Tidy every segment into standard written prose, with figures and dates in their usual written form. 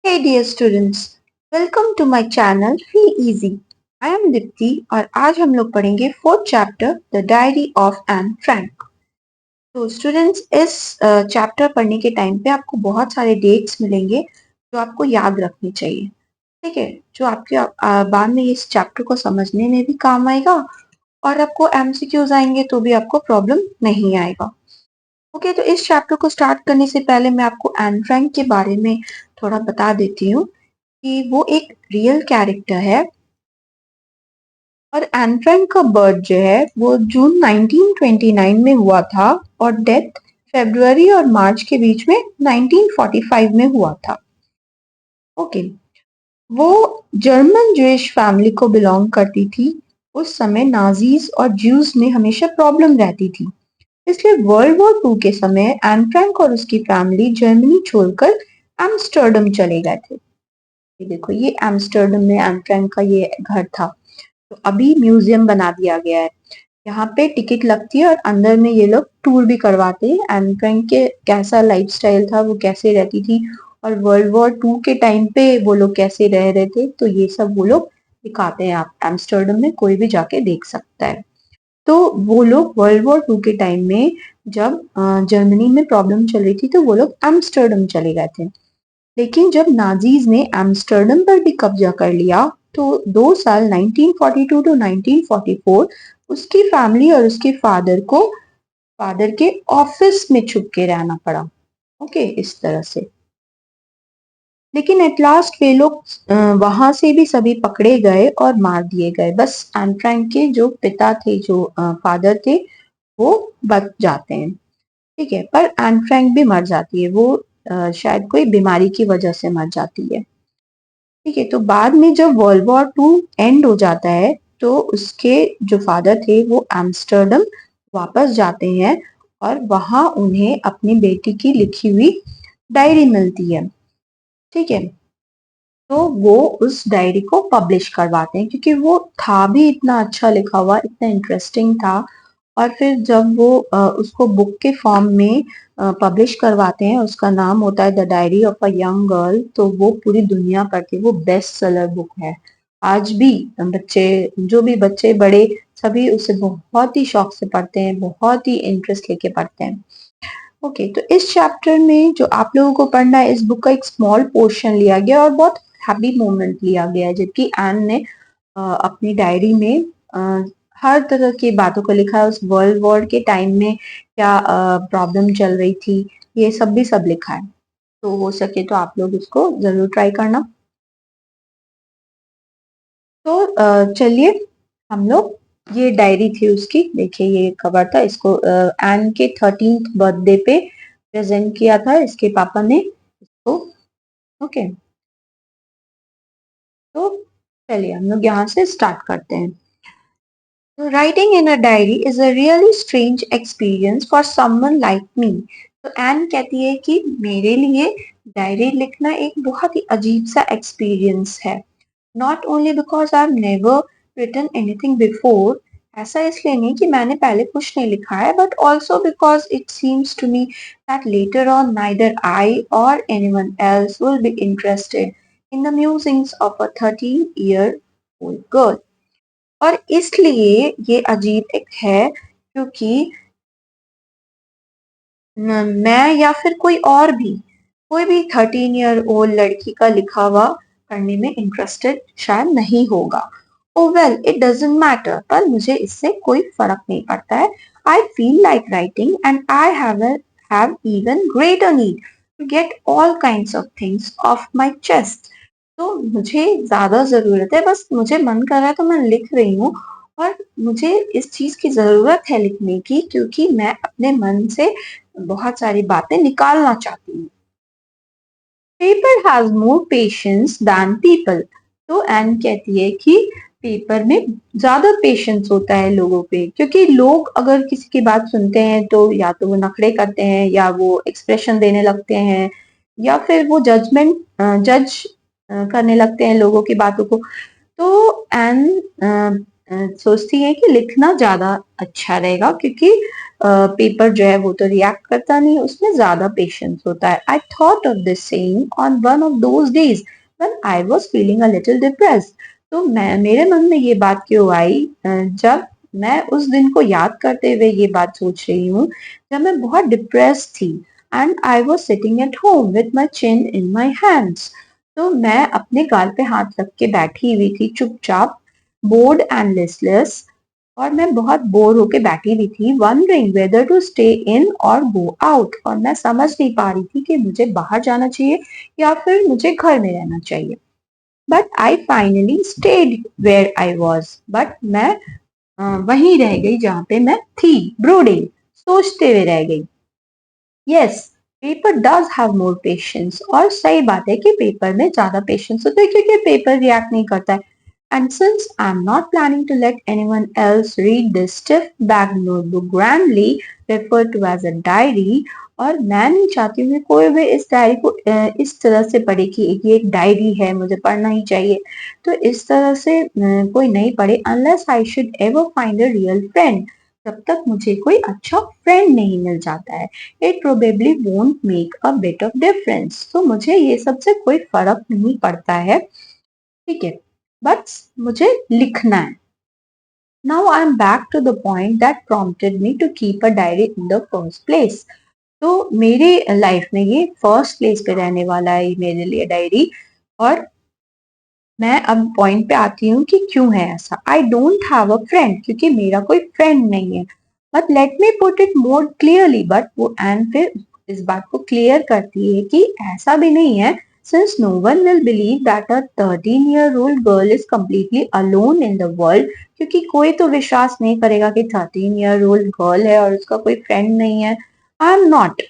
Hey dear students, welcome to my channel Feel Easy. I am Dipti और आज हम लोग पढ़ेंगे fourth chapter the diary of Anne Frank. तो students इस चैप्टर पढ़ने के टाइम पे आपको बहुत सारे डेट्स मिलेंगे जो आपको याद रखनी चाहिए। ठीक है, जो आपके बाद में इस चैप्टर को समझने में भी काम आएगा और आपको एमसीक्यूज आएंगे तो भी आपको प्रॉब्लम नहीं आएगा। ओके, तो इस चैप्टर को स्टार्ट करने से पहले मैं आपको एन फ्रैंक के बारे में थोड़ा बता देती हूँ कि वो एक रियल कैरेक्टर है और एन फ्रैंक का बर्थ जो है वो जून 1929 में हुआ था और डेथ फरवरी और मार्च के बीच में 1945 में हुआ था। ओके, वो जर्मन ज्यूइश फैमिली को बिलोंग करती थी। उस समय नाजीज और ज्यूज में हमेशा प्रॉब्लम रहती थी, इसलिए वर्ल्ड वॉर टू के समय एन फ्रैंक और उसकी फैमिली जर्मनी छोड़कर एम्स्टर्डम चले गए थे। ये देखो, ये एम्स्टर्डम में एन फ्रैंक का ये घर था, तो अभी म्यूजियम बना दिया गया है। यहाँ पे टिकट लगती है और अंदर में ये लोग टूर भी करवाते हैं एन फ्रैंक के कैसा लाइफस्टाइल था, वो कैसे रहती थी और वर्ल्ड वॉर टू के टाइम पे वो लोग कैसे रह रहे थे, तो ये सब वो लोग दिखाते हैं। आप एम्स्टर्डम में कोई भी जाके देख सकता है। तो वो लोग वर्ल्ड वॉर टू के टाइम में जब जर्मनी में प्रॉब्लम चल रही थी तो वो लोग एम्स्टर्डम चले गए थे। लेकिन जब नाजीज ने एम्स्टर्डम पर भी कब्जा कर लिया तो 2 साल 1942 टू 1944 उसकी फैमिली और उसके फादर के ऑफिस में छुप के रहना पड़ा। ओके, इस तरह से। लेकिन एट लास्ट वे लोग वहां से भी सभी पकड़े गए और मार दिए गए। बस एन फ्रैंक के जो पिता थे, जो फादर थे, वो बच जाते हैं। ठीक है, पर एन फ्रैंक भी मर जाती है। वो शायद कोई बीमारी की वजह से मर जाती है। ठीक है, तो बाद में जब वर्ल्ड वॉर टू एंड हो जाता है तो उसके जो फादर थे वो एम्स्टर्डम वापस जाते हैं और वहां उन्हें अपनी बेटी की लिखी हुई डायरी मिलती है। ठीक है, तो वो उस डायरी को पब्लिश करवाते हैं क्योंकि वो था भी इतना अच्छा लिखा हुआ, इतना इंटरेस्टिंग था। और फिर जब वो उसको बुक के फॉर्म में पब्लिश करवाते हैं, उसका नाम होता है the diary of a young girl, तो वो पूरी दुनिया पढ़ती, वो बेस्ट सेलर बुक है। आज भी बच्चे, जो भी बच्चे बड़े, सभी उसे बहुत ही शौक से पढ़ते हैं, बहुत ही इंटरेस्ट लेके पढ़ते हैं। ओके, तो इस चैप्टर में जो आप लोगों को पढ़ना है, इस बुक का एक स्मॉल पोर्शन लिया गया और बहुत हैप्पी मोमेंट लिया गया है, जबकि एन ने अपनी डायरी में हर तरह की बातों को लिखा है। उस वर्ल्ड वॉर के टाइम में क्या प्रॉब्लम चल रही थी, ये सब भी सब लिखा है। तो हो सके तो आप लोग इसको जरूर ट्राई करना। तो चलिए हम लोग, ये डायरी थी उसकी, देखिए ये कवर था। इसको एन के 13th बर्थडे पे प्रेजेंट किया था इसके पापा ने इसको। ओके, तो चलिए हम लोग यहाँ से स्टार्ट करते हैं। So writing in a diary is a really strange experience for someone like me. तो एन कहती है कि मेरे लिए डायरी लिखना एक बहुत ही अजीब सा एक्सपीरियंस है। Not only because I've never written anything before, ऐसा इसलिए नहीं कि मैंने पहले कुछ नहीं लिखा है, but also because it seems to me that later on neither I or anyone else will be interested in the musings of a 13-year-old girl. और इसलिए ये अजीब एक है क्योंकि मैं या फिर कोई भी 13-year-old लड़की का लिखा हुआ पढ़ने में इंटरेस्टेड शायद नहीं होगा। Oh well, it doesn't matter, पर मुझे इससे कोई फर्क नहीं पड़ता है। I feel like writing and I have even greater need to get all kinds of things off my chest. तो मुझे ज्यादा जरूरत है, बस मुझे मन कर रहा है तो मैं लिख रही हूँ। और मुझे इस चीज की जरूरत है लिखने की क्योंकि मैं अपने मन से बहुत सारी बातें निकालना चाहती हूँ। Paper has more patience than people. तो एन कहती है कि पेपर में ज्यादा पेशेंस होता है लोगों पे, क्योंकि लोग अगर किसी की बात सुनते हैं तो या तो वो नखरे करते हैं या वो एक्सप्रेशन देने लगते हैं या फिर वो जज करने लगते हैं लोगों की बातों को। तो एन सोचती हैं कि लिखना ज्यादा अच्छा रहेगा, क्योंकि पेपर जो है वो तो रिएक्ट करता नहीं, उसमें ज्यादा पेशेंस होता है. I thought of this saying on one of those days when I was feeling a little depressed. तो मैं मेरे मन में ये बात क्यों आई, जब मैं उस दिन को याद करते हुए ये बात सोच रही हूँ जब मैं बहुत डिप्रेस थी, and I was sitting at home with my chin in my hands. तो मैं अपने गाल पे हाथ रख के बैठी हुई थी चुपचाप, बोर्ड एंड लिस्टलेस. और मैं बहुत बोर होके बैठी हुई थी, wondering whether to stay in और गो आउट. और मैं समझ नहीं पा रही थी कि मुझे बाहर जाना चाहिए या फिर मुझे घर में रहना चाहिए. But I finally stayed where I was. But मैं वहीं रह गई जहां पे मैं थी, ब्रोडिंग, सोचते हुए रह गई. Yes, paper does have more patience. और सही बात है कि पेपर में ज्यादा पेशेंस होता है, क्योंकि पेपर रिएक्ट नहीं करता है. And since I'm not planning to let anyone else read this stiff back notebook grandly referred to as a diary, और मैं नहीं चाहती हूँ कि कोई भी इस डायरी को इस तरह से पढ़े कि ये एक डायरी है, मुझे पढ़ना ही चाहिए. तो इस तरह से कोई नहीं पढ़े, unless I should ever find a real friend. जब तक मुझे कोई अच्छा फ्रेंड नहीं मिल जाता है. It probably won't make a bit of difference. तो मुझे ये सबसे कोई फर्क नहीं पड़ता है, ठीक है, बट मुझे लिखना है. Now I am back to the point that prompted me to keep a diary in the first place. तो मेरी लाइफ में ये फर्स्ट प्लेस पे रहने वाला है मेरे लिए डायरी. और मैं अब पॉइंट पे आती हूँ कि क्यों है ऐसा. I don't have a friend, क्योंकि मेरा कोई फ्रेंड नहीं है. But let me put it more clearly. But वो एंड फिर इस बात को क्लियर करती है कि ऐसा भी नहीं है, since no one will believe that a 13-year-old girl is completely alone in the world. क्योंकि कोई तो विश्वास नहीं करेगा कि 13-year-old गर्ल है और उसका कोई फ्रेंड नहीं है. आई एम नॉट.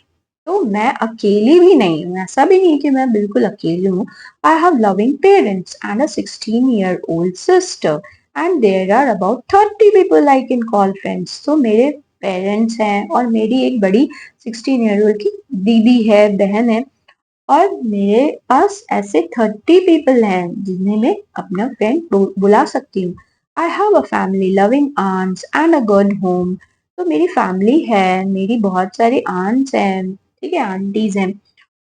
तो मैं अकेली भी नहीं हूँ, ऐसा भी नहीं कि मैं बिल्कुल अकेली हूँ. I have loving parents and a 16-year-old sister, and there are about 30 people I can call friends. तो मेरे पेरेंट्स हैं और मेरी एक बड़ी 16 ईयर ओल्ड की दीदी है, बहन है. और मेरे पास ऐसे 30 पीपल हैं जिन्हें मैं अपना फ्रेंड बुला सकती हूँ. I have a family, loving aunts and a good home. तो मेरी फैमिली है, मेरी बहुत सारी आंट्स हैं, ठीक है, आंटीज हैं,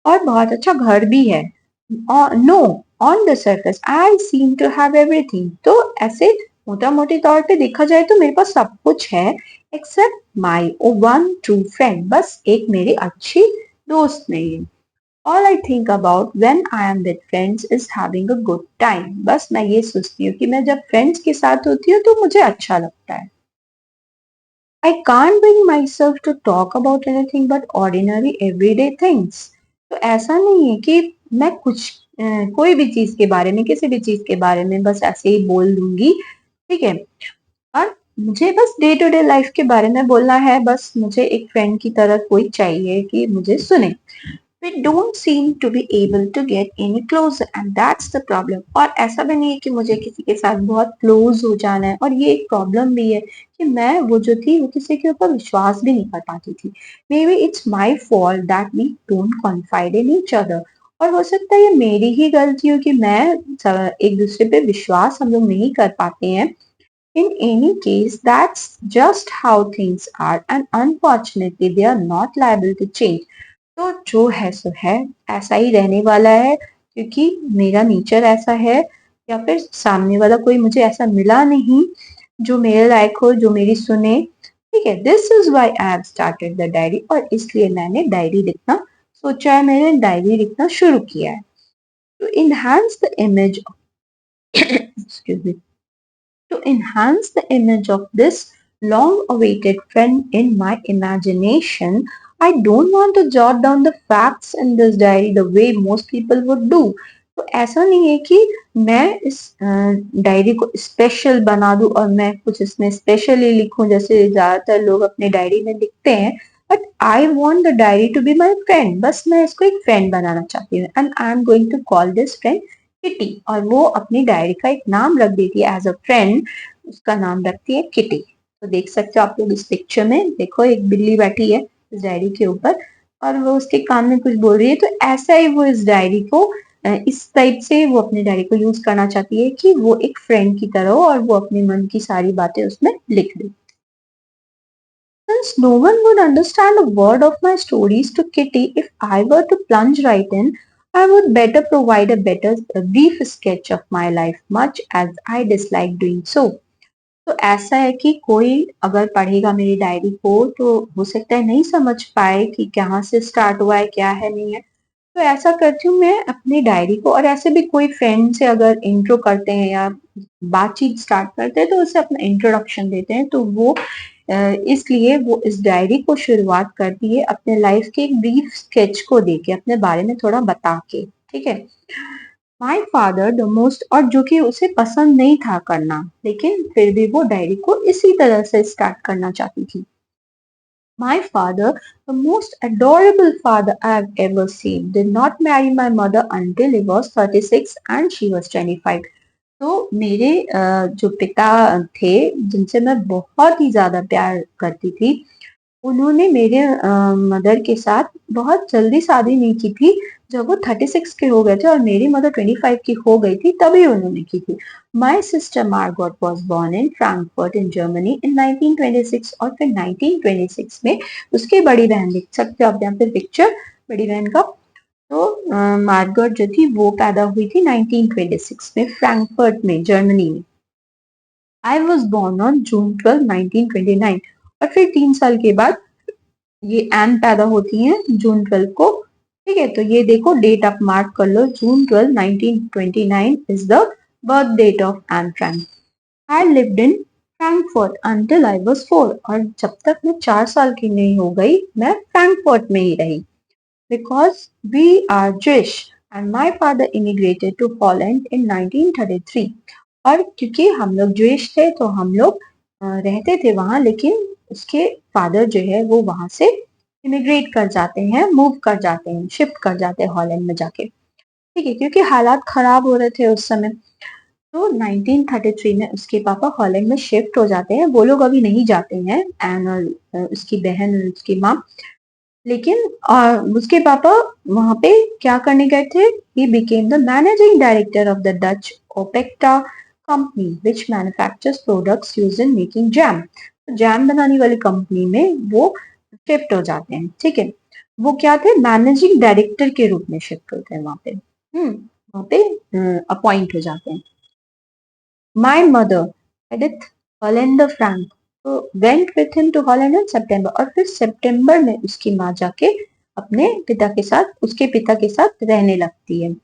और बहुत अच्छा घर भी है. No, on the surface I seem to have everything. तो ऐसे मोटा मोटी तौर पे देखा जाए तो मेरे पास सब कुछ है, except my one true friend. बस एक मेरी अच्छी दोस्त नहीं है. All I think about when I am with friends is having a good time. बस मैं ये सोचती हूँ कि मैं जब फ्रेंड्स के साथ होती हूँ तो मुझे अच्छा लगता है. I can't bring myself to talk about anything but ordinary everyday things. तो ऐसा नहीं है कि मैं कोई भी चीज के बारे में, किसी भी चीज के बारे में बस ऐसे ही बोल दूंगी, ठीक है. और मुझे बस डे टू डे लाइफ के बारे में बोलना है. बस मुझे एक फ्रेंड की तरह कोई चाहिए कि मुझे सुने. We don't seem to be able to get any closer and that's the problem. और ऐसा भी नहीं है कि मुझे किसी के साथ बहुत क्लोज हो जाना है, और ये एक प्रॉब्लम भी है कि मैं वो जो थी वो किसी के ऊपर विश्वास भी नहीं कर पाती थी. May be it's my fault that we don't confide in each other. और हो सकता है ये मेरी ही गलती हो कि मैं एक दूसरे पे विश्वास हम लोग नहीं कर पाते हैं. In any case, that's just how things are, and unfortunately, they are not liable to change. तो जो है सो है, ऐसा ही रहने वाला है, क्योंकि मेरा नेचर ऐसा है, या फिर सामने वाला कोई मुझे ऐसा मिला नहीं जो मेरे लायक हो, जो मेरी सुने, ठीक है. This is why I have started the diary. और इसलिए मैंने डायरी लिखना सोचा है, मैंने डायरी लिखना शुरू किया है. To enhance the image excuse me to enhance the image of this long awaited friend in my imagination, I don't want to jot down the facts in this diary the way most people would do. तो ऐसा नहीं है कि मैं इस diary को special बना दूं और मैं कुछ इसमें स्पेशली लिखूं जैसे ज्यादातर लोग अपने डायरी में लिखते हैं. But I want the diary to be my friend. बस मैं इसको एक फ्रेंड बनाना चाहती हूँ, and I am going to call this friend Kitty. और वो अपनी डायरी का एक नाम रख देती है एज अ फ्रेंड, उसका नाम रखती है किटी. तो देख सकते हो आप लोग इस पिक्चर में, देखो एक बिल्ली बैठी है इस डायरी के ऊपर और वो उसके कान में कुछ बोल रही है. तो ऐसा ही वो इस डायरी को इस टाइप से वो अपने डायरी को यूज करना चाहती है कि वो एक फ्रेंड की तरह हो और वो अपने मन की सारी बातें उसमें लिख दे। Since no one would understand a word of my stories to Kitty if I were to plunge right in, I would better provide a brief sketch of my life, much as I dislike doing so. तो ऐसा है कि कोई अगर पढ़ेगा मेरी diary को तो हो सकता है नहीं समझ पाए कि कहाँ से स्टार्ट हुआ है, क्या है, नहीं है। तो ऐसा करती हूँ मैं अपनी डायरी को, और ऐसे भी कोई फ्रेंड से अगर इंट्रो करते हैं या बातचीत स्टार्ट करते हैं तो उसे अपना इंट्रोडक्शन देते हैं, तो वो इसलिए वो इस डायरी को शुरुआत करती है अपने लाइफ के एक ब्रीफ स्केच को देके, अपने बारे में थोड़ा बता के। ठीक है। माय फादर द मोस्ट, और जो कि उसे पसंद नहीं था करना, लेकिन फिर भी वो डायरी को इसी तरह से स्टार्ट करना चाहती थी। My father, the most adorable father I have ever seen, did not marry my mother until he was 36 and she was 25. तो मेरे जो पिता थे, जिनसे मैं बहुत ही ज्यादा प्यार करती थी, उन्होंने मेरे मदर के साथ बहुत जल्दी शादी नहीं की थी। जब वो 36 के हो गए थे और मेरी मदर 25 की हो गई थी, तभी उन्होंने की थी। My sister Margot was born in Frankfurt in Germany in 1926, और फिर 1926 में उसकी बड़ी बहन, देख सकते हो आप यहाँ पे पिक्चर बड़ी बहन का। तो मार्गोट जो थी वो पैदा हुई थी 1926 में फ्रैंकफर्ट में, जर्मनी में। I was born on June 12, 1929, और फिर 3 साल के बाद ये एन पैदा होती हैं जून 12 को। ठीक है, तो ये देखो डेट आप मार्क कर लो, June 12, 1929 is the birth date of Anne Frank. I lived in Frankfurt until I was 4, और जब तक मैं 4 साल की नहीं हो गई मैं फ्रैंकफर्ट में ही रही। Because we are Jewish and my father immigrated to Holland in 1933, और क्योंकि हम लोग ज्विश थे तो हम लोग रहते थे वहां, लेकिन उसके फादर जो है वो वहां से इमिग्रेट कर जाते हैं, मूव कर जाते हैं, शिफ्ट कर जाते हैं हॉलैंड में जाके। ठीक है, क्योंकि हालात खराब हो रहे थे उस समय। तो 1933 में उसके पापा हॉलैंड में शिफ्ट हो जाते हैं। वो लोग अभी नहीं जाते हैं, एन और उसकी बहन और उसकी माँ, लेकिन उसके पापा वहां पे क्या करने गए थे? He became the managing director of the Dutch Opekta company which manufactures products used in making jam. Jam बनाने वाली कंपनी में वो शिफ्ट हो जाते हैं। ठीक है, वो क्या थे? मैनेजिंग डायरेक्टर के रूप में शिफ्ट होते हैं वहां पे। वहां पे अपॉइंट हो जाते हैं। My mother Edith Hollander Frank तो went with him to Holland in September, और फिर सितंबर में उसकी माँ जाके अपने पिता के साथ, उसके पिता के साथ रहने लगती है।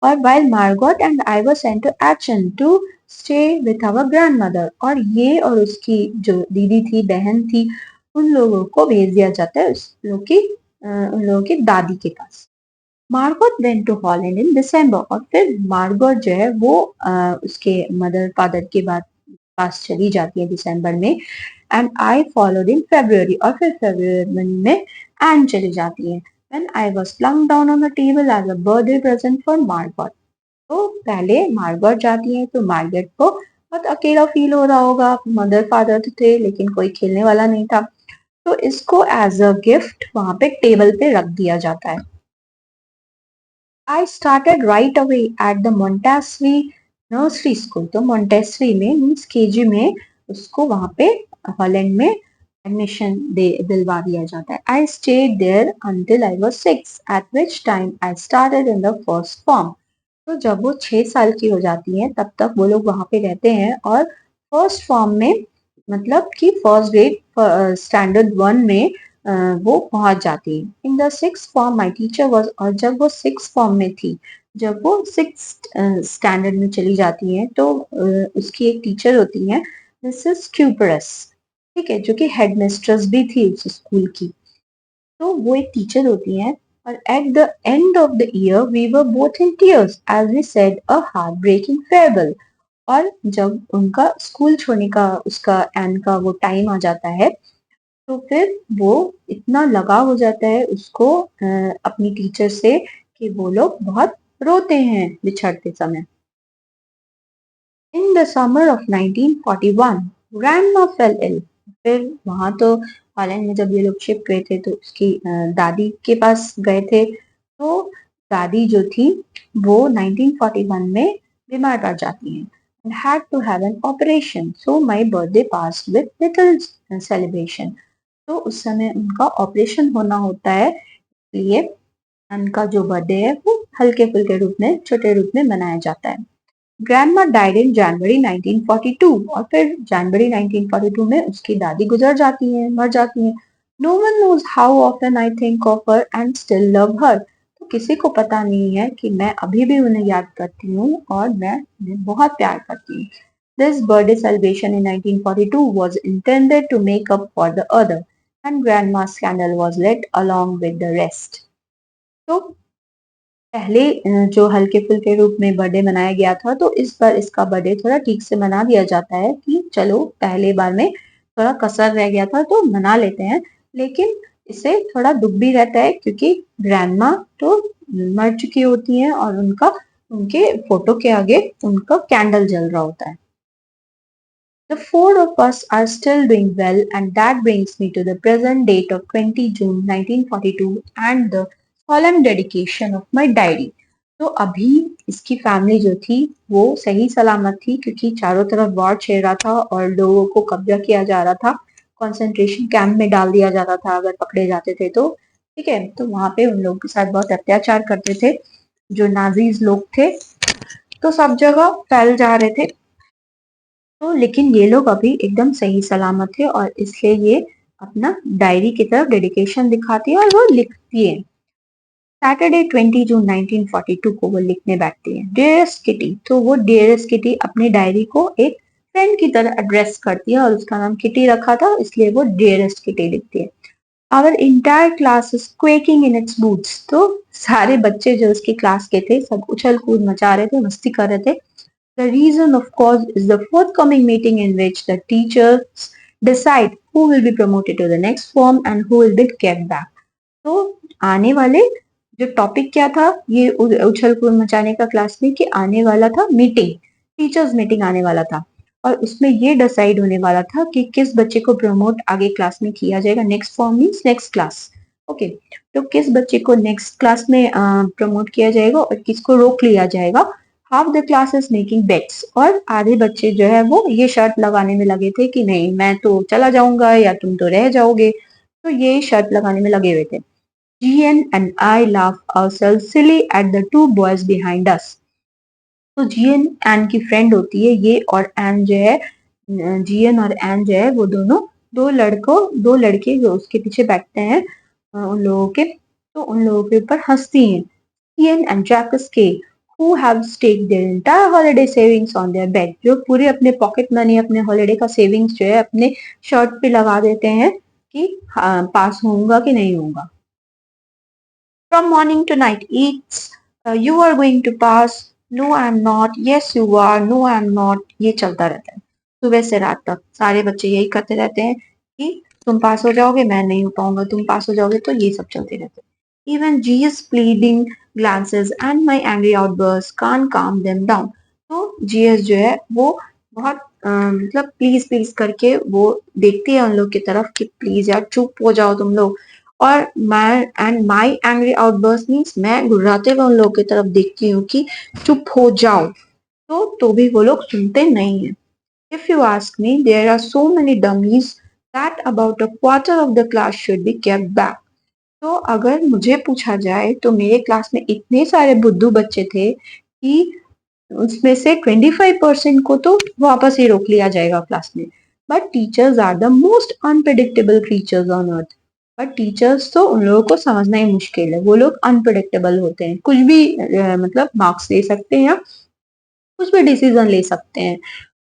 और while Margot and I were sent to Action to stay with our grandmother, और ये और उसकी जो दीदी थी, बहन थी, उन लोगों को भेज दिया जाता है उन लोगों की दादी के पास। मार्गोट वेंट टू हॉलैंड इन दिसंबर, और फिर मार्गोट जो है वो उसके मदर फादर के बाद पास चली जाती है दिसंबर में। And I followed in February, और फिर फेब्रुअरी में एन चली जाती है। When I was plunked down on the table as a birthday present for Margot, तो पहले मार्गोट जाती है तो मार्गरेट को बहुत अकेला फील हो रहा होगा। मदर फादर तो थे लेकिन कोई खेलने वाला नहीं था, तो इसको एज अ गिफ्ट वहां पे टेबल पे रख दिया जाता है। I started right away at the Montessori nursery school, तो मोंटेसरी में मीन्स केजी में उसको वहां पे हॉलैंड में एडमिशन दे दिलवा दिया जाता है। I stayed there until I was 6, at which time I started in the first form. तो जब वो 6 साल की हो जाती हैं तब तक वो लोग वहां पे रहते हैं, और फर्स्ट फॉर्म में मतलब कि फर्स्ट ग्रेड स्टैंडर्ड 1 में वो पहुंच जाती है। In the six form my teacher was, और जब वो सिक्स फॉर्म में थी, जब वो सिक्स स्टैंडर्ड में चली जाती है तो उसकी एक टीचर होती है, मिसेस क्यूपरस। ठीक है, जो कि हेड मिस्ट्रेस भी थी उस स्कूल की। तो वो एक टीचर होती हैं, और at the end of the year we were both in tears as we said a heartbreaking farewell. और जब उनका स्कूल छोड़ने का, उसका एंड का वो टाइम आ जाता है, तो फिर वो इतना लगाव हो जाता है उसको अपनी टीचर से कि वो लोग बहुत रोते हैं बिछड़ते समय। In the summer of 1941 grandma fell ill. फिर वहां तो हॉलैंड में जब ये लोग शिफ्ट गए थे तो उसकी दादी के पास गए थे। तो दादी जो थी वो 1941 में बीमार पड़ जाती हैं and had to have an operation. So my birthday passed with little celebration. तो उस समय उनका ऑपरेशन होना होता है, इसलिए उनका जो बर्थडे है वो हल्के फुल्के रूप में, छोटे रूप में मनाया जाता है। ग्रैंडमा डाइड इन जनवरी 1942 और फिर जनवरी 1942 में उसकी दादी गुजर जाती हैं, मर जाती हैं। No one knows how often I think of her and still love her. तो किसी को पता नहीं है कि मैं अभी भी उन्हें याद करती हूँ और मैं उन्हें बहुत प्यार करती हूँ। This birthday celebration in 1942 was intended to make up for the other, and Grandma's candle was lit along with the rest. तो पहले जो हल्के फुल्के रूप में बर्थडे मनाया गया था, तो इस बार इसका बर्थडे थोड़ा ठीक से मना दिया जाता है कि चलो पहले बार में थोड़ा कसर रह गया था तो मना लेते हैं, लेकिन इससे थोड़ा दुख भी रहता है क्योंकि ग्रैंडमा तो मर चुकी होती हैं और उनके फोटो के आगे उनका कैंडल जल रहा होता है। The four of us are still doing well, and that brings me to the present date of 20 June 1942 and the solemn dedication of my diary. तो अभी इसकी फैमिली जो थी वो सही सलामत थी क्योंकि चारों तरफ वॉर छेड़ रहा था और लोगों को कब्जा किया जा रहा था, कंसंट्रेशन कैंप में डाल दिया जाता था अगर पकड़े जाते थे तो। ठीक है, तो वहां पे उन लोगों के साथ बहुत अत्याचार करते थे जो नाजीज लोग थे, तो सब जगह फैल जा रहे थे। तो लेकिन ये लोग अभी एकदम सही सलामत थे और इसलिए ये अपना डायरी की तरफ डेडिकेशन दिखाती है और वो लिखती है। सैटरडे 20 जून 1942 को वो लिखने बैठती है, डियरेस्ट किटी। तो वो डियरेस्ट किटी अपनी डायरी को एक फ्रेंड की तरह एड्रेस करती है और उसका नाम किटी रखा था इसलिए वो डियरेस्ट किटी लिखती है। Our entire class is quaking in its boots. तो सारे बच्चे जो उसकी क्लास के थे सब उछल कूद मचा रहे थे, मस्ती कर रहे थे। The reason, of course, is the forthcoming meeting in which the teachers decide who will be promoted to the next form and who will be kept back. तो आने वाले जो टॉपिक क्या था ये उछल कूद मचाने का क्लास में कि आने वाला था मीटिंग, टीचर्स मीटिंग आने वाला था और उसमें ये डिसाइड होने वाला था कि किस बच्चे को प्रमोट आगे क्लास में किया जाएगा। Next form means next class. Okay, तो किस बच्चे को नेक्स्ट क्लास में प्रमोट किया जाएगा और किसको रोक लिया जाएगा। Half the class is making bets और आधे बच्चे जो है वो ये शर्त लगाने में लगे थे कि नहीं मैं तो चला जाऊंगा या तुम तो रह जाओगे, तो ये शर्त लगाने में लगे हुए थे। Gian and I laughed ourselves silly at the two boys behind us. तो जीएन एन की फ्रेंड होती है ये और एन जो है, जीएन और एन जो है वो दोनों दो लड़के जो उसके पीछे बैठते हैं उन लोगों के, तो उन लोगों के ऊपर हंसती हैं। Ian and Jacques K, who have staked their entire holiday savings on their bed, जो पूरे अपने पॉकेट मनी अपने हॉलिडे का सेविंग्स जो है अपने शर्ट पे लगा देते हैं कि पास होऊंगा कि नहीं होऊंगा। From morning to night, it's you are going to pass, no I am not, yes you are, no I am not, ये चलता रहता है सुबह से रात तक। सारे बच्चे यही करते रहते हैं कि तुम पास हो जाओगे, मैं नहीं हो पाऊंगा, तुम पास हो जाओगे, तो ये सब चलते रहते हैं। Even G's pleading glances and my angry outbursts can't calm them down. तो जीएस जो है वो बहुत मतलब प्लीज प्लीज करके वो देखती है उन लोग की तरफ कि प्लीज यार चुप हो जाओ तुम लोग। और माई एंग्री आउटबर्स्ट मीन्स मैं गुर्राते हुए उन लोगों की तरफ देखती हूँ कि चुप हो जाओ, तो भी वो लोग सुनते नहीं है। If you ask me, there are so many dummies that about a quarter of the class should be kept back. तो अगर मुझे पूछा जाए तो मेरे क्लास में इतने सारे बुद्धू बच्चे थे कि उसमें से 25% को तो वापस ही रोक लिया जाएगा क्लास में। But teachers are the most unpredictable creatures on earth. But teachers तो उन लोगों को समझना ही मुश्किल है, वो लोग अनप्रिडिक्टेबल होते हैं, कुछ भी मतलब मार्क्स ले सकते हैं या कुछ भी डिसीजन ले सकते हैं।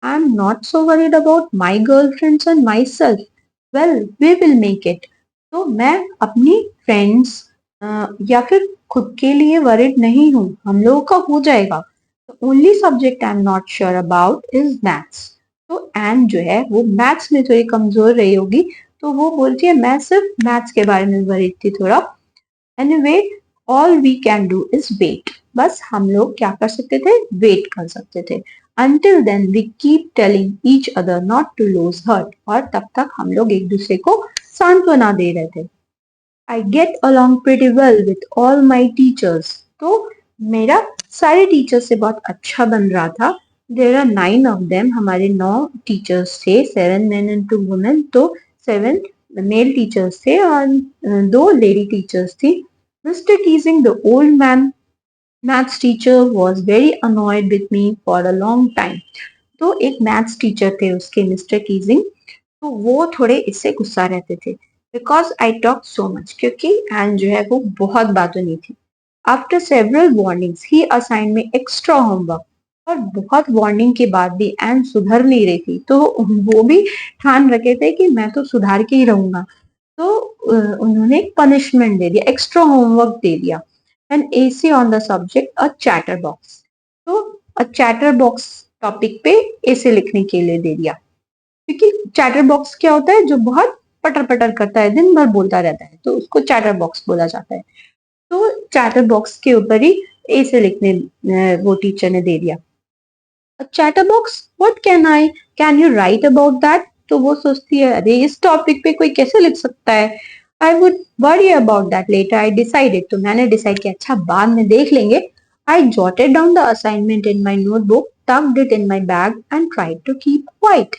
I am not so worried about my girlfriends and myself, well we will make it. तो मैं अपनी फ्रेंड्स या फिर खुद के लिए वरीड नहीं हूँ, हम लोगों का हो जाएगा। Only subject I am not sure about is maths. तो एन जो है वो मैथ्स में थोड़ी कमजोर रही होगी, तो वो बोलती है मैं सिर्फ मैथ्स के बारे में वरीड थी थोड़ा। Anyway all we can do is wait. बस हम लोग क्या कर सकते थे, वेट कर सकते थे। Until then we keep telling each other not to lose heart, और तब तक हम लोग एक दूसरे को सांत्वना दे रहे थे। I get along pretty well with all my teachers. तो मेरा सारे टीचर से बहुत अच्छा बन रहा था। देर आर 9 ऑफ देम, हमारे 9 टीचर्स थे, 7 मेन एंड 2 वुमेन, तो 7 मेल टीचर्स थे और 2 लेडी टीचर्स थी। Mister टीजिंग the old man maths teacher was very annoyed with me for a long time. तो एक मैथ्स टीचर थे उसके, मिस्टर टीजिंग, तो वो थोड़े इससे गुस्सा रहते थे because I talk so much, क्योंकि एंड जो है वो बहुत बातूनी थी। आफ्टर सेवरल वार्निंग्स ही असाइन में एक्स्ट्रा होमवर्क, और बहुत वार्निंग के बाद भी एंड सुधर नहीं रही थी, तो वो भी ठान रखे थे कि मैं तो सुधार के ही रहूंगा। तो उन्होंने पनिशमेंट दे दिया, एक्स्ट्रा होमवर्क दे दिया, and essay on the subject a chatter box. तो अ चैटर बॉक्स टॉपिक पे ऐसे लिखने के लिए दे दिया, क्योंकि चैटर बॉक्स क्या होता है, जो बहुत पटर पटर करता है, दिन भर बोलता रहता है, तो उसको चैटर बॉक्स बोला जाता है। तो चैटर बॉक्स के ऊपर ही ऐसे लिखने वो टीचर ने दे दिया। Chatter box, what can you right about that? तो वो सोचती है, अरे इस टॉपिक पे कोई कैसे लिख सकता है। I would worry about that later, I decided, तो मैंने डिसाइड किया अच्छा बाद में देख लेंगे। I jotted down the assignment in my notebook, tucked it in my bag and tried to keep quiet.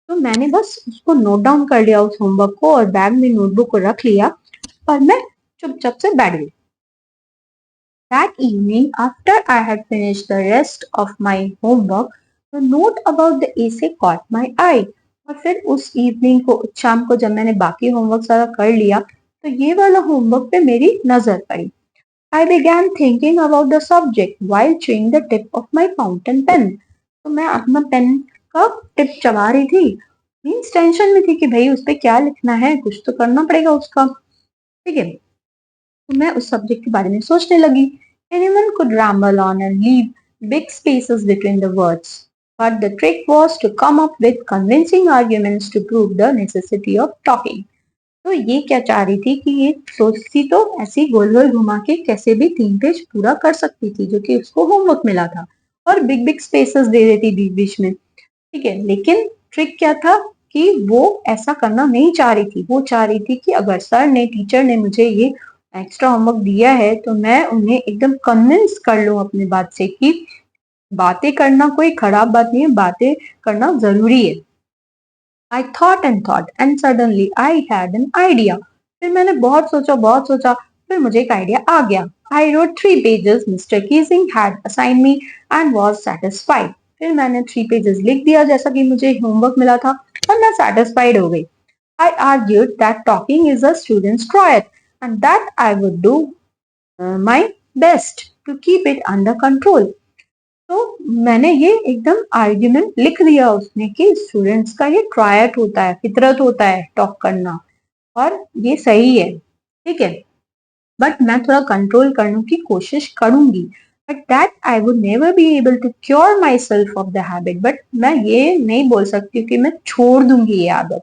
तो मैंने बस उसको नोट डाउन कर लिया उस होमवर्क को, और बैग में नोटबुक को रख लिया, और मैं चुपचाप से बैठ गई। That evening, after I had finished the rest of my homework, the note about the essay caught my eye. और फिर उस इवनिंग को, शाम को, जब मैंने बाकी होमवर्क सारा कर लिया, तो ये वाला होमवर्क पे मेरी नजर पड़ी। I began thinking about the subject while chewing the tip of my fountain pen. तो मैं अपना पेन का टिप चबा रही थी, मीन्स टेंशन में थी कि भाई उस पे क्या लिखना है, कुछ तो करना पड़ेगा उसका। ठीक है, तो मैं उस सब्जेक्ट के बारे में सोचने लगी। Anyone could ramble on and leave big spaces between the words, but the trick was to come up with convincing arguments to prove the necessity of talking. तो ये क्या चाह रही थी कि ये सोचती तो ऐसी गोल गोल घुमा के कैसे भी 3 पेज पूरा कर सकती थी, जो कि उसको होमवर्क मिला था, और बिग बिग स्पेसेस दे देती बीच बीच में। ठीक है, लेकिन ट्रिक क्या था कि वो ऐसा करना नहीं चाह रही थी। वो चाह रही थी कि अगर सर ने, टीचर ने मुझे ये एक्स्ट्रा होमवर्क दिया है, तो मैं उन्हें एकदम कन्विंस कर लूं अपनी बात से कि बातें करना कोई खराब बात नहीं है, बातें करना जरूरी है। I thought and suddenly I had an idea. फिर मैंने बहुत सोचा, फिर मुझे एक आइडिया आ गया। I wrote 3 pages Mr. Keesing had assigned me and was satisfied. फिर मैंने 3 pages लिख दिया जैसा कि मुझे होमवर्क मिला था, और मैं satisfied हो गई। I argued that talking is a student's riot and that I would do my best to keep it under control. तो मैंने ये एकदम आर्ग्यूमेंट लिख दिया उसमें कि स्टूडेंट्स का ये ट्रायट होता है, फितरत होता है टॉक करना, और ये सही है। ठीक है, बट मैं थोड़ा कंट्रोल करने की कोशिश करूंगी, but that I would never be able to cure myself of the habit. बट मैं ये नहीं बोल सकती कि मैं छोड़ दूंगी ये आदत।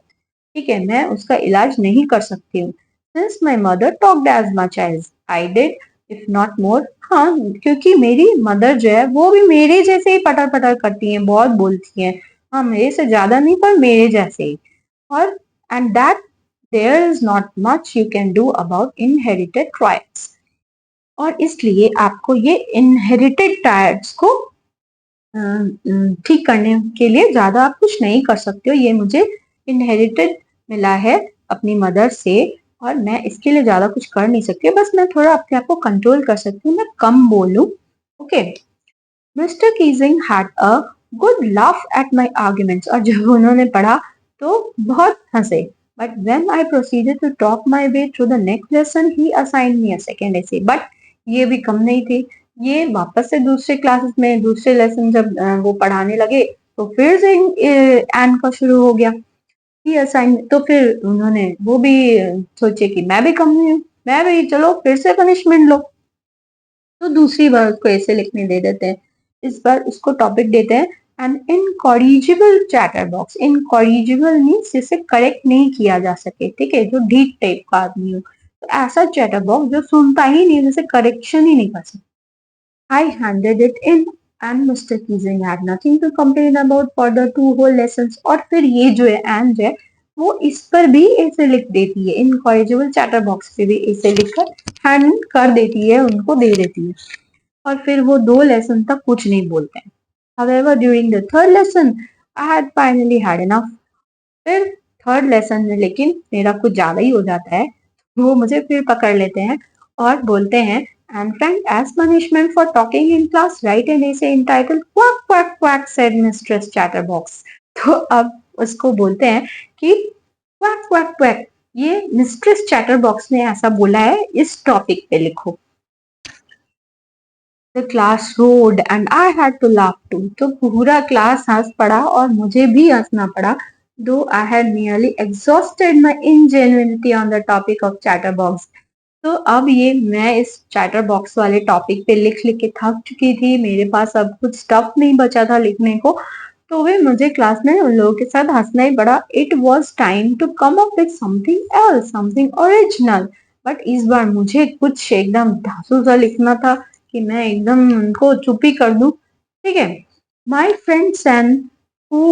ठीक है, मैं उसका इलाज नहीं कर सकती हूँ। Since my mother talked as much as I did, if not more. हाँ, क्योंकि मेरी मदर जो है वो भी मेरे जैसे ही पटर पटर करती हैं, बहुत बोलती हैं। हाँ, मेरे से ज्यादा नहीं, पर मेरे जैसे ही। और and that there is not much you can do about inherited traits. और इसलिए आपको ये इनहेरिटेड ट्रायट्स को ठीक करने के लिए ज्यादा आप कुछ नहीं कर सकते हो। ये मुझे इनहेरिटेड मिला है अपनी मदर से, और मैं इसके लिए ज्यादा कुछ कर नहीं सकती। बस मैं थोड़ा अपने आप को कंट्रोल कर सकती हूँ, मैं कम बोलूं। Okay, mister Keesing had a good laugh at my arguments. और जब उन्होंने पढ़ा तो बहुत हंसे। But when I proceeded to talk my way through the next lesson, he assign me a second essay. But ये भी कम नहीं थे, ये वापस से दूसरे क्लासेस में, दूसरे लेसन जब वो पढ़ाने लगे, तो फिर से एन का शुरू हो गया ही असाइन। तो फिर उन्होंने वो भी सोचे कि मैं भी कम नहीं हूँ, मैं भी, चलो फिर से पनिशमेंट लो। तो दूसरी बार उसको ऐसे लिखने दे देते हैं। इस बार उसको टॉपिक देते हैं an incorrigible chatterbox. Incorrigible means जिसे करेक्ट नहीं किया जा सके। ठीक है, जो ढीठ टाइप का आदमी हो, तो ऐसा चैटर बॉक्स जो सुनता ही नहीं, जिसे करेक्शन ही नहीं कर सकता। I handed it in and Mr. Keesing had nothing to complain about for the 2 whole lessons। और फिर ये जो है एंड है, वो इस पर भी ऐसे लिख देती है, इनकॉरिजिबल चैटर बॉक्स पे भी ऐसे लिखकर हैंड कर देती है, उनको दे देती है। और फिर वो 2 लेसन तक कुछ नहीं बोलते हैं। However, during the third lesson, I had finally had enough. फिर थर्ड लेसन में लेकिन मेरा कुछ ज्यादा ही हो जाता है। वो मुझे फिर पकड़ लेते हैं और बोलते हैं, and Frank, as punishment for talking in class, write an essay entitled "Quack Quack Quack," said Mistress Chatterbox. तो अब उसको बोलते हैं कि क्वैक क्वैक क्वैक, ये मिस्ट्रेस चैटरबॉक्स ने ऐसा बोला है, इस टॉपिक पे लिखो। The class roared and I had to laugh too. तो पूरा क्लास हंस पड़ा और मुझे भी हंसना पड़ा, though I had nearly exhausted my ingenuity on the topic of chatterbox. तो अब ये मैं इस चैटर बॉक्स वाले टॉपिक पे लिख लिख के थक चुकी थी, मेरे पास अब कुछ स्टफ नहीं बचा था लिखने को, तो वे मुझे क्लास में उन लोगों के साथ हंसना ही पड़ा। It was time to come up with something else, something original, but इस बार मुझे कुछ एकदम धांसू सा लिखना था कि मैं एकदम उनको चुप ही कर दूं। ठीक है। My friend San who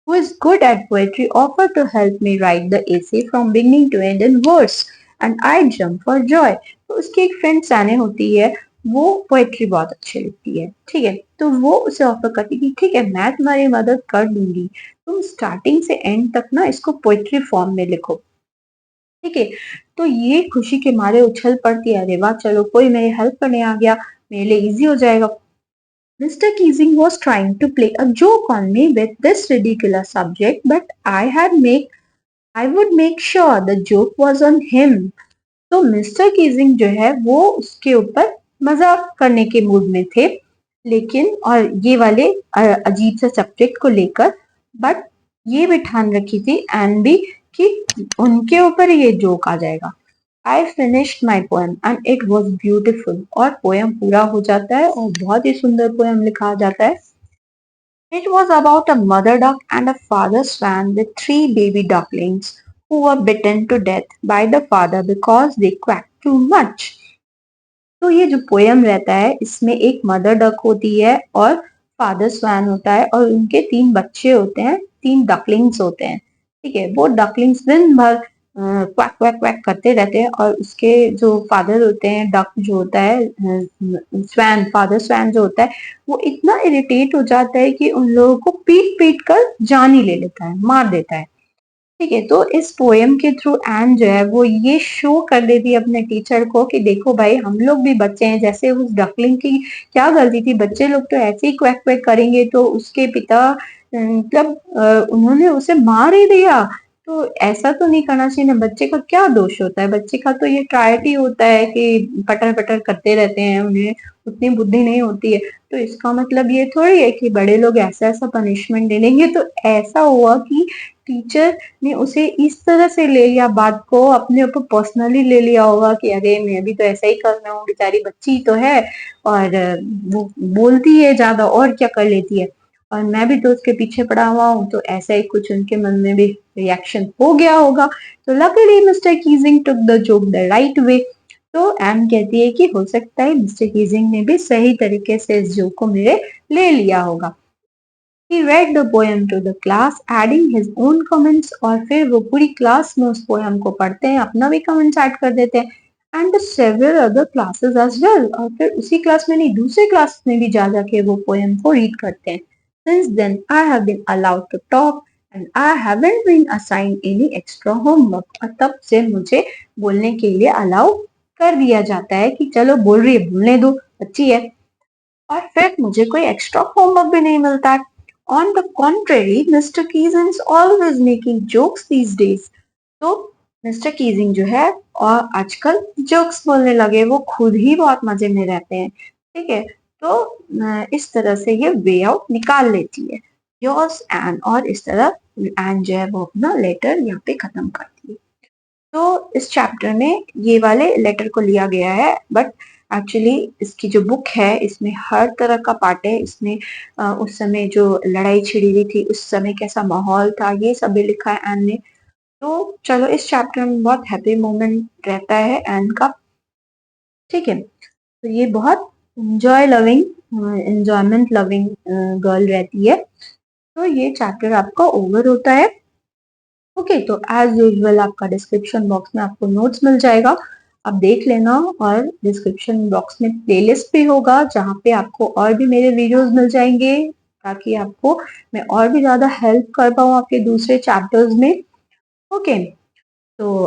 who is good at poetry offered to help me write the essay from beginning to end in verse and I jumped for joy. तो उसकी एक फ्रेंड सैने होती है, वो पोएट्री बहुत अच्छी लिखती है। ठीक है, तो वो उसे ऑफर करती कि ठीक है मैं तुम्हारी मदद कर दूंगी, तुम स्टार्टिंग से एंड तक ना इसको पोएट्री फॉर्म में लिखो। ठीक है, तो ये खुशी के मारे उछल पड़ती है, अरे वाह चलो कोई मेरी हेल्प करने आ गया, मेरे लिए इजी हो जाएगा। Mr. Keesing was trying to play a joke on me with this ridiculous subject, but I would make sure the joke was on him. तो मिस्टर कीजिंग जो है वो उसके ऊपर मजाक करने के मूड में थे, लेकिन और ये वाले अजीब से सब्जेक्ट को लेकर, बट ये भी ठान रखी थी एंड भी कि उनके ऊपर ये जोक आ जाएगा। I finished my poem and it was beautiful, और पोएम पूरा हो जाता है और बहुत ही सुंदर पोएम लिखा जाता है। It was about a mother duck and a father swan with 3 baby ducklings who were bitten to death by the father because they quacked too much. तो ये जो पोयम रहता है इसमें एक मदर डक होती है और फादर स्वैन होता है और उनके 3 बच्चे होते हैं, 3 डकलिंग्स होते हैं। ठीक है, वो डकलिंग्स दिन भर क्वैक क्वैक क्वैक करते रहते हैं और उसके जो फादर होते हैं, डक जो होता है, स्वैन, फादर स्वैन जो होता है, वो इतना इरिटेट हो जाता है कि उन लोगों को पीट पीट कर जान ही ले लेता है, मार देता है। ठीक है, तो इस पोएम के थ्रू एन जो है वो ये शो कर देती है अपने टीचर को कि देखो भाई हम लोग भी बच्चे हैं, जैसे उस डकलिंग की क्या गलती थी, बच्चे लोग तो ऐसे ही क्वैक क्वैक करेंगे तो उसके पिता मतलब उन्होंने उसे मार ही दिया, तो ऐसा तो नहीं करना चाहिए ना, बच्चे का क्या दोष होता है, बच्चे का तो ये ट्रायड ही होता है कि पटर पटर करते रहते हैं, उन्हें उतनी बुद्धि नहीं होती है। तो इसका मतलब ये थोड़ी है कि बड़े लोग ऐसा ऐसा पनिशमेंट दे देंगे। तो ऐसा हुआ कि टीचर ने उसे इस तरह से ले लिया, बात को अपने ऊपर पर्सनली ले लिया होगा कि अरे मैं भी तो ऐसा ही करना हूँ, बेचारी बच्ची तो है और वो बोलती है ज्यादा और क्या कर लेती है, और मैं भी तो उसके पीछे पड़ा हुआ हूँ, तो ऐसा ही कुछ उनके मन में भी रिएक्शन हो गया होगा। तो luckily mister Keesing took the joke the right way. तो एम कहती है कि हो सकता है मिस्टर कीजिंग ने भी सही तरीके से इस जोक को मेरे ले लिया होगा। He read the poem to the class, adding his own comments, और फिर वो पूरी क्लास में उस पोएम को पढ़ते हैं, अपना भी कमेंट्स ऐड कर देते हैं, and several other classes as well, और फिर उसी क्लास में नहीं दूसरे क्लास में भी जा जाके वो पोएम को रीड करते हैं। Since then I have been allowed to talk and I haven't been assigned any extra homework, और तब से मुझे बोलने के लिए अलाउ कर दिया जाता है कि चलो बोल रही है बोलने दो, बच्ची है, और फिर मुझे कोई एक्स्ट्रा होमवर्क भी नहीं मिलता है। On the contrary, Mr. Keesing is always making jokes these days. तो मिस्टर कीजिंग जो है और आजकल जोक्स बोलने लगे, वो खुद ही बहुत मजे में रहते हैं। ठीक है, तो इस तरह से ये वे आउट निकाल लेती है योर्स एन, और इस तरह एन जो है वो अपना लेटर यहाँ पे खत्म करती है। तो इस चैप्टर में ये वाले लेटर को लिया गया है, बट एक्चुअली इसकी जो बुक है इसमें हर तरह का पार्ट है। इसमें उस समय जो लड़ाई छिड़ी हुई थी उस समय कैसा माहौल था ये सब भी लिखा है एन ने। तो चलो इस चैप्टर में बहुत हैप्पी मोमेंट रहता है एन का। ठीक है, तो ये बहुत enjoy loving, enjoyment loving girl रहती है। तो ये चैप्टर आपका ओवर होता है। ओके, तो एज यूजुअल आपका डिस्क्रिप्शन बॉक्स में आपको नोट्स मिल जाएगा। आप देख लेना, और डिस्क्रिप्शन बॉक्स में प्लेलिस्ट भी होगा जहाँ पे आपको और भी मेरे वीडियोस मिल जाएंगे, ताकि आपको मैं और भी ज्यादा हेल्प कर पाऊँ आपके दूसरे चैप्टर्स में। ओके, तो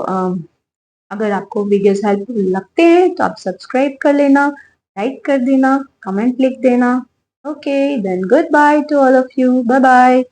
अगर आपको वीडियोस हेल्पफुल लगते हैं तो आप सब्सक्राइब कर लेना, लाइक कर देना, कमेंट लिख देना। Okay, then good bye to all of you, bye bye.